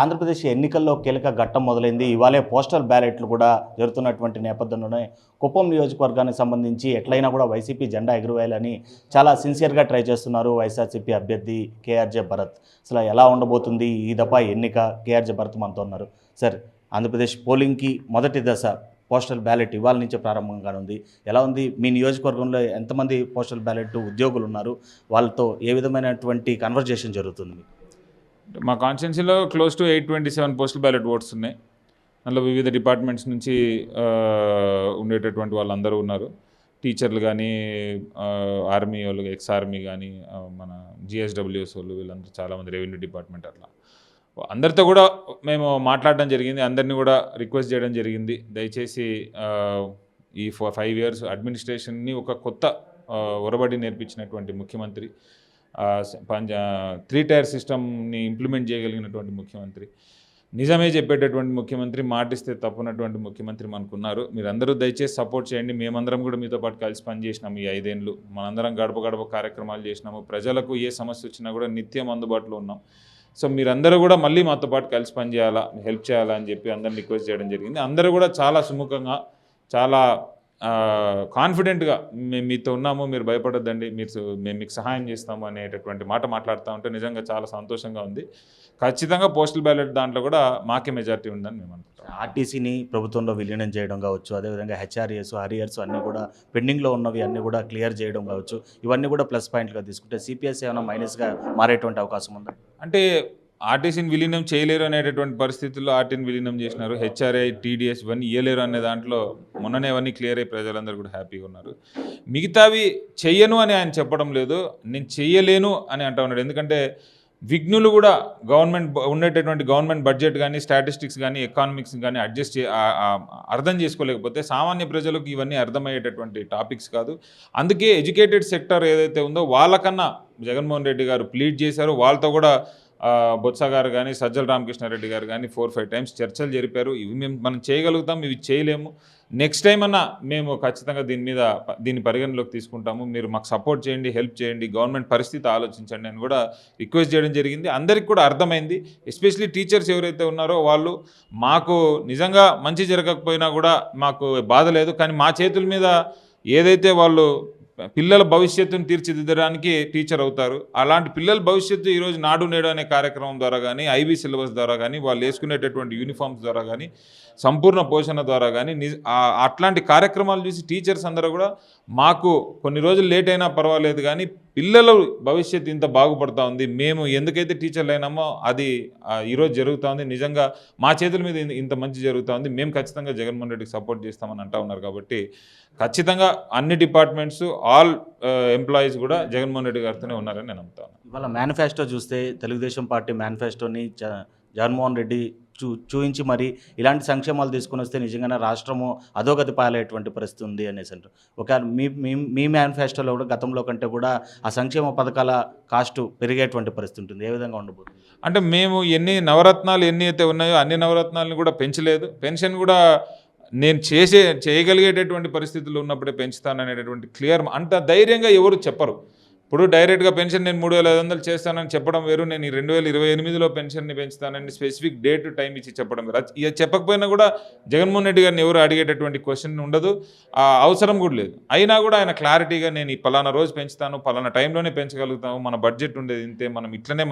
ఆంధ్రప్రదేశ్ ఎన్నికల్లో కీలక ఘట్టం మొదలైంది. ఇవాళే పోస్టల్ బ్యాలెట్లు కూడా జరుగుతున్నటువంటి నేపథ్యంలోనే కుప్పం నియోజకవర్గానికి సంబంధించి ఎట్లయినా కూడా వైసీపీ జెండా ఎగురవేయాలని చాలా సిన్సియర్గా ట్రై చేస్తున్నారు వైఎస్ఆర్సీపీ అభ్యర్థి కేఆర్జే భరత్. అసలు ఎలా ఉండబోతుంది ఈ దఫా ఎన్నిక? కేఆర్జే భరత్ మనతో ఉన్నారు. సార్, ఆంధ్రప్రదేశ్ పోలింగ్కి మొదటి దశ పోస్టల్ బ్యాలెట్ ఇవాళ నుంచే ప్రారంభంగా ఉంది. ఎలా ఉంది? మీ నియోజకవర్గంలో ఎంతమంది పోస్టల్ బ్యాలెట్ ఉద్యోగులు ఉన్నారు? వాళ్ళతో ఏ విధమైనటువంటి కన్వర్జేషన్ జరుగుతుంది? మా కాన్స్టిట్యున్సీలో close to 827 postal ballot oats ఉన్నాయి. అందులో వివిధ డిపార్ట్మెంట్స్ నుంచి ఉండేటటువంటి వాళ్ళందరూ ఉన్నారు. టీచర్లు కానీ, ఆర్మీ వాళ్ళు, ఎక్స్ ఆర్మీ కానీ, మన జిఎస్డబ్ల్యూఎస్ వాళ్ళు, వీళ్ళందరూ చాలామంది, రెవెన్యూ డిపార్ట్మెంట్, అట్లా అందరితో కూడా మేము మాట్లాడడం జరిగింది. అందరినీ కూడా రిక్వెస్ట్ చేయడం జరిగింది, దయచేసి ఈ 5 years అడ్మినిస్ట్రేషన్ని ఒక కొత్త ఒరబడి నేర్పించినటువంటి ముఖ్యమంత్రి, 3 tier సిస్టమ్ని ఇంప్లిమెంట్ చేయగలిగినటువంటి ముఖ్యమంత్రి, నిజమే చెప్పేటటువంటి ముఖ్యమంత్రి, మాటిస్తే తప్పున్నటువంటి ముఖ్యమంత్రి మనకున్నారు. మీరందరూ దయచేసి సపోర్ట్ చేయండి. మేమందరం కూడా మీతో పాటు కలిసి పనిచేసినాము. ఈ 5 ఏళ్ళు మనందరం గడప గడప కార్యక్రమాలు చేసినాము. ప్రజలకు ఏ సమస్య వచ్చినా కూడా నిత్యం అందుబాటులో ఉన్నాం. సో మీరందరూ కూడా మళ్ళీ మాతో పాటు కలిసి పనిచేయాలా, హెల్ప్ చేయాలా అని చెప్పి అందరిని రిక్వెస్ట్ చేయడం జరిగింది. అందరూ కూడా చాలా సుముఖంగా, చాలా కాన్ఫిడెంట్గా మేము మీతో ఉన్నాము, మీరు భయపడొద్దండి, మేము మీకు సహాయం చేస్తాము అనేటటువంటి మాట మాట్లాడుతూ ఉంటే నిజంగా చాలా సంతోషంగా ఉంది. ఖచ్చితంగా పోస్టల్ బ్యాలెట్ దాంట్లో కూడా మాకే మెజారిటీ ఉందని మేము అనుకుంటాం. ఆర్టీసీని ప్రభుత్వంలో విలీనం చేయడం కావచ్చు, అదేవిధంగా హెచ్ఆర్ఏఎస్, హరియర్స్ అన్నీ కూడా పెండింగ్లో ఉన్నవి అన్నీ కూడా క్లియర్ చేయడం కావచ్చు, ఇవన్నీ కూడా ప్లస్ పాయింట్గా తీసుకుంటే సిపిఎస్ ఏమైనా మైనస్గా మారేటువంటి అవకాశం ఉందా? అంటే ఆర్టీసీని విలీనం చేయలేరు అనేటటువంటి పరిస్థితుల్లో ఆర్టీని విలీనం చేసినారు. హెచ్ఆర్ఐ, టీడీఎస్ ఇవన్నీ ఇయ్యలేరు అనే దాంట్లో మొన్ననే అవన్నీ క్లియర్ అయ్యి ప్రజలందరూ కూడా హ్యాపీగా ఉన్నారు. మిగతావి చెయ్యను అని ఆయన చెప్పడం లేదు, నేను చెయ్యలేను అని అంటా ఉన్నాడు. ఎందుకంటే విఘ్నులు కూడా ఉండేటటువంటి గవర్నమెంట్ బడ్జెట్ కానీ, స్టాటిస్టిక్స్ కానీ, ఎకానమిక్స్ కానీ అర్థం చేసుకోలేకపోతే సామాన్య ప్రజలకు ఇవన్నీ అర్థమయ్యేటటువంటి టాపిక్స్ కాదు. అందుకే ఎడ్యుకేటెడ్ సెక్టర్ ఏదైతే ఉందో వాళ్ళకన్నా జగన్మోహన్ రెడ్డి గారు ప్లీడ్ చేశారు. వాళ్ళతో కూడా బొత్స గారు కానీ, సజ్జల రామకృష్ణారెడ్డి గారు కానీ 4-5 times చర్చలు జరిపారు. ఇవి మనం చేయగలుగుతాం, ఇవి చేయలేము, నెక్స్ట్ టైం అన్నా మేము ఖచ్చితంగా దీన్ని పరిగణలోకి తీసుకుంటాము, మీరు మాకు సపోర్ట్ చేయండి, హెల్ప్ చేయండి, గవర్నమెంట్ పరిస్థితి ఆలోచించండి అని కూడా రిక్వెస్ట్ చేయడం జరిగింది. అందరికి కూడా అర్థమైంది. ఎస్పెషలీ టీచర్స్ ఎవరైతే ఉన్నారో వాళ్ళు, మాకు నిజంగా మంచి జరగకపోయినా కూడా మాకు బాధ లేదు, కానీ మా చేతుల మీద ఏదైతే వాళ్ళు పిల్లల భవిష్యత్తును తీర్చిదిద్దడానికి టీచర్ అవుతారు, అలాంటి పిల్లల భవిష్యత్తు ఈరోజు నాడు నేడు అనే కార్యక్రమం ద్వారా కానీ, ఐబీ సిలబస్ ద్వారా కానీ, వాళ్ళు వేసుకునేటటువంటి యూనిఫామ్స్ ద్వారా కానీ, సంపూర్ణ పోషణ ద్వారా కానీ, అట్లాంటి కార్యక్రమాలు చూసి టీచర్స్ అందరూ కూడా మాకు కొన్ని రోజులు లేట్ అయినా పర్వాలేదు కానీ పిల్లల భవిష్యత్తు ఇంత బాగుపడుతూ ఉంది, మేము ఎందుకైతే టీచర్లు అయినామో అది ఈరోజు జరుగుతూ ఉంది, నిజంగా మా చేతుల మీద ఇంత మంచి జరుగుతూ ఉంది, మేము ఖచ్చితంగా జగన్మోహన్ రెడ్డికి సపోర్ట్ చేస్తామని అంటూ ఉన్నారు. కాబట్టి ఖచ్చితంగా అన్ని డిపార్ట్మెంట్స్, ఆల్ ఎంప్లాయీస్ కూడా జగన్మోహన్ రెడ్డి గారితోనే ఉన్నారని నేను నమ్ముతాను. ఇవాళ మేనిఫెస్టో చూస్తే తెలుగుదేశం పార్టీ మేనిఫెస్టోని జగన్మోహన్ రెడ్డి చూయించి మరి ఇలాంటి సంక్షేమాలు తీసుకుని వస్తే నిజంగానే రాష్ట్రము అధోగతి పాలయ్యేటువంటి పరిస్థితి ఉంది అనేసి అంటారు. ఒకవేళ మీ మేనిఫెస్టోలో కూడా గతంలో కంటే కూడా ఆ సంక్షేమ పథకాల కాస్ట్ పెరిగేటువంటి పరిస్థితి ఉంటుంది. ఏ విధంగా ఉండబోతుంది? అంటే మేము ఎన్ని నవరత్నాలు ఎన్ని అయితే ఉన్నాయో అన్ని నవరత్నాలను కూడా పెంచలేదు. పెన్షన్ కూడా నేను చేయగలిగేటటువంటి పరిస్థితుల్లో ఉన్నప్పుడే పెంచుతాననేటటువంటి క్లియర్, అంత ధైర్యంగా ఎవరు చెప్పరు. ఇప్పుడు డైరెక్ట్గా పెన్షన్ నేను 3500 చేస్తానని చెప్పడం వేరు, నేను 2028లో పెన్షన్ని పెంచుతానని స్పెసిఫిక్ డేట్ టైం ఇచ్చి చెప్పడం వేరు. ఇక చెప్పకపోయినా కూడా జగన్మోహన్ రెడ్డి గారిని ఎవరు అడిగేటటువంటి క్వశ్చన్ ఉండదు, అవసరం కూడా లేదు. అయినా కూడా ఆయన క్లారిటీగా నేను ఈ పలానా రోజు పెంచుతాను, పలానా టైంలోనే పెంచగలుగుతాము, మన బడ్జెట్ ఉండేది ఇంతే,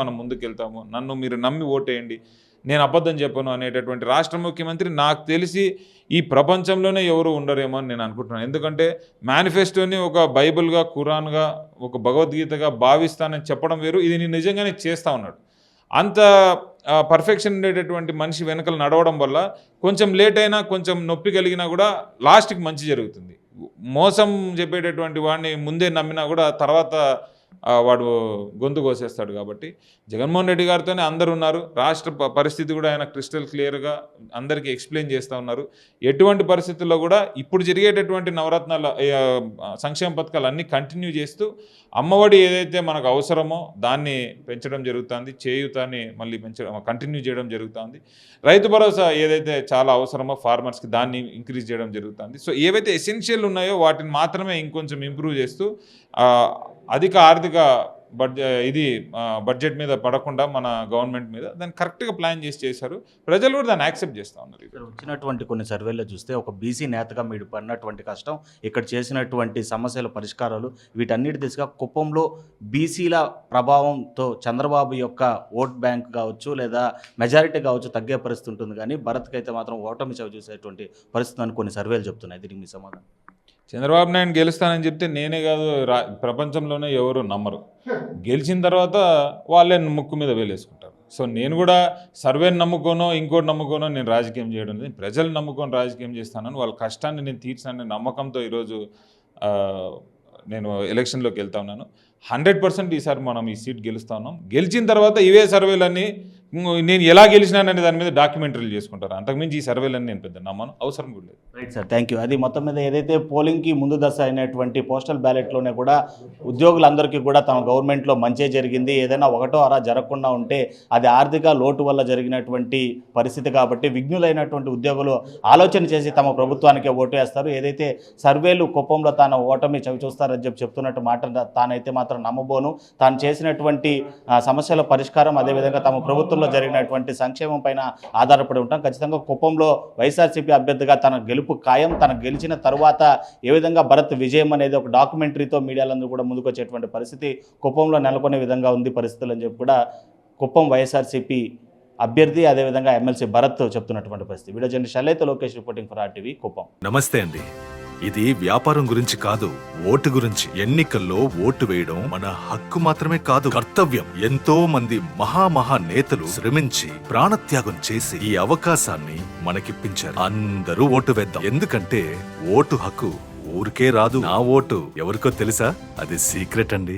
మనం ముందుకు వెళ్తాము, నన్ను మీరు నమ్మి ఓటేయండి, నేను అబద్ధం చెప్పను అనేటటువంటి రాష్ట్ర ముఖ్యమంత్రి నాకు తెలిసి ఈ ప్రపంచంలోనే ఎవరు ఉండరేమో అని నేను అనుకుంటున్నాను. ఎందుకంటే మేనిఫెస్టోని ఒక బైబిల్గా, ఖురాన్గా, ఒక భగవద్గీతగా భావిస్తానని చెప్పడం వేరు, ఇది నేను నిజంగానే చేస్తూ ఉన్నాడు. అంత పర్ఫెక్షన్ ఉండేటటువంటి మనిషి వెనకలు నడవడం వల్ల కొంచెం లేట్ అయినా, కొంచెం నొప్పి కలిగినా కూడా లాస్ట్కి మంచి జరుగుతుంది. మోసం చెప్పేటటువంటి వాడిని ముందే నమ్మినా కూడా తర్వాత వాడు గొంతు కోసేస్తాడు. కాబట్టి జగన్మోహన్ రెడ్డి గారితోనే అందరు ఉన్నారు. రాష్ట్ర పరిస్థితి కూడా ఆయన క్రిస్టల్ క్లియర్గా అందరికీ ఎక్స్ప్లెయిన్ చేస్తూ ఉన్నారు. ఎటువంటి పరిస్థితుల్లో కూడా ఇప్పుడు జరిగేటటువంటి నవరత్నాల సంక్షేమ పథకాలు అన్నీ కంటిన్యూ చేస్తూ అమ్మఒడి ఏదైతే మనకు అవసరమో దాన్ని పెంచడం జరుగుతుంది, చేయూతాన్ని మళ్ళీ కంటిన్యూ చేయడం జరుగుతుంది, రైతు భరోసా ఏదైతే చాలా అవసరమో ఫార్మర్స్కి దాన్ని ఇంక్రీజ్ చేయడం జరుగుతుంది. సో ఏవైతే ఎసెన్షియల్ ఉన్నాయో వాటిని మాత్రమే ఇంకొంచెం ఇంప్రూవ్ చేస్తూ అధిక ఆర్థిక బడ్జెట్ మీద పడకుండా మన గవర్నమెంట్ మీద దాన్ని కరెక్ట్గా ప్లాన్ చేశారు. ప్రజలు కూడా దాన్ని యాక్సెప్ట్ చేస్తూ ఉన్నారు. ఇక్కడ వచ్చినటువంటి కొన్ని సర్వేల్లో చూస్తే ఒక బీసీ నేతగా మీరు పడినటువంటి కష్టం, ఇక్కడ చేసినటువంటి సమస్యల పరిష్కారాలు, వీటన్నిటి దిశగా కుప్పంలో బీసీల ప్రభావంతో చంద్రబాబు యొక్క ఓట్ బ్యాంక్ కావచ్చు లేదా మెజారిటీ కావచ్చు తగ్గే పరిస్థితి ఉంటుంది, కానీ భరత్కి అయితే మాత్రం ఓటమి చవి చూసేటువంటి పరిస్థితి అని కొన్ని సర్వేలు చెప్తున్నాయి. దీనికి మీ సమాధానం? చంద్రబాబు నాయుడు గెలుస్తానని చెప్తే నేనే కాదు ప్రపంచంలోనే ఎవరు నమ్మరు. గెలిచిన తర్వాత వాళ్ళే ముక్కు మీద వేలేసుకుంటారు. సో నేను కూడా సర్వేని నమ్ముకోనో ఇంకోటి నమ్ముకోనో నేను రాజకీయం చేయడం లేదు. ప్రజలు నమ్ముకొని రాజకీయం చేస్తానని వాళ్ళ కష్టాన్ని నేను తీర్చానని నమ్మకంతో ఈరోజు నేను ఎలక్షన్లోకి వెళ్తా ఉన్నాను. 100% ఈసారి మనం ఈ సీట్ గెలుస్తా ఉన్నాం. గెలిచిన తర్వాత ఇవే సర్వేలన్నీ నేను ఎలా గెలిచినాననే దాని మీద డాక్యుమెంటరీలు చేసుకుంటారు. అంతకుమించి ఈ సర్వేలన్నీ నేను పెద్ద నమ్మను, అవసరం కూడా లేదు. Right sir, thank you. అది మొత్తం మీద ఏదైతే పోలింగ్కి ముందు దశ అయినటువంటి పోస్టల్ బ్యాలెట్లోనే కూడా ఉద్యోగులందరికీ కూడా తమ గవర్నమెంట్లో మంచే జరిగింది, ఏదైనా ఒకటో అరా జరగకుండా ఉంటే అది ఆర్థిక లోటు వల్ల జరిగినటువంటి పరిస్థితి కాబట్టి విఘ్నులైనటువంటి ఉద్యోగులు ఆలోచన చేసి తమ ప్రభుత్వానికే ఓటు వేస్తారు. ఏదైతే సర్వేలు కుప్పంలో తాను ఓటమి చవి చూస్తారని చెప్తున్నట్టు మాట తానైతే మాత్రం నమ్మబోను. తాను చేసినటువంటి సమస్యల పరిష్కారం, అదేవిధంగా తమ ప్రభుత్వంలో జరిగినటువంటి సంక్షేమం పైన ఆధారపడి ఉంటాం. ఖచ్చితంగా కుప్పంలో వైఎస్ఆర్సీపీ అభ్యర్థిగా తన గెలుపు ఖాయం. తన గెలిచిన తర్వాత ఏ విధంగా భరత్ విజయం అనేది ఒక డాక్యుమెంటరీతో మీడియాలందరూ కూడా ముందుకు వచ్చేటువంటి పరిస్థితి కుప్పంలో నెలకొనే విధంగా ఉంది పరిస్థితులు అని చెప్పి కూడా కుప్పం వైఎస్ఆర్సీపీ అభ్యర్థి అదేవిధంగా ఎమ్మెల్సీ భరత్ చెప్తున్నటువంటి పరిస్థితి. వీడియో జర్నలిస్ట్ శైలేత Lokesh reporting for RTV Kuppam. నమస్తే అండి. ఇది వ్యాపారం గురించి కాదు, ఓటు గురించి. ఎన్నికల్లో ఓటు వేయడం మన హక్కు మాత్రమే కాదు, కర్తవ్యం. ఎంతో మంది మహా నేతలు శ్రమించి ప్రాణత్యాగం చేసి ఈ అవకాశాన్ని మనకిప్పించారు. అందరూ ఓటు వేద్దాం. ఎందుకంటే ఓటు హక్కు ఊరికే రాదు. నా ఓటు ఎవరికో తెలుసా? అది సీక్రెట్ అండి.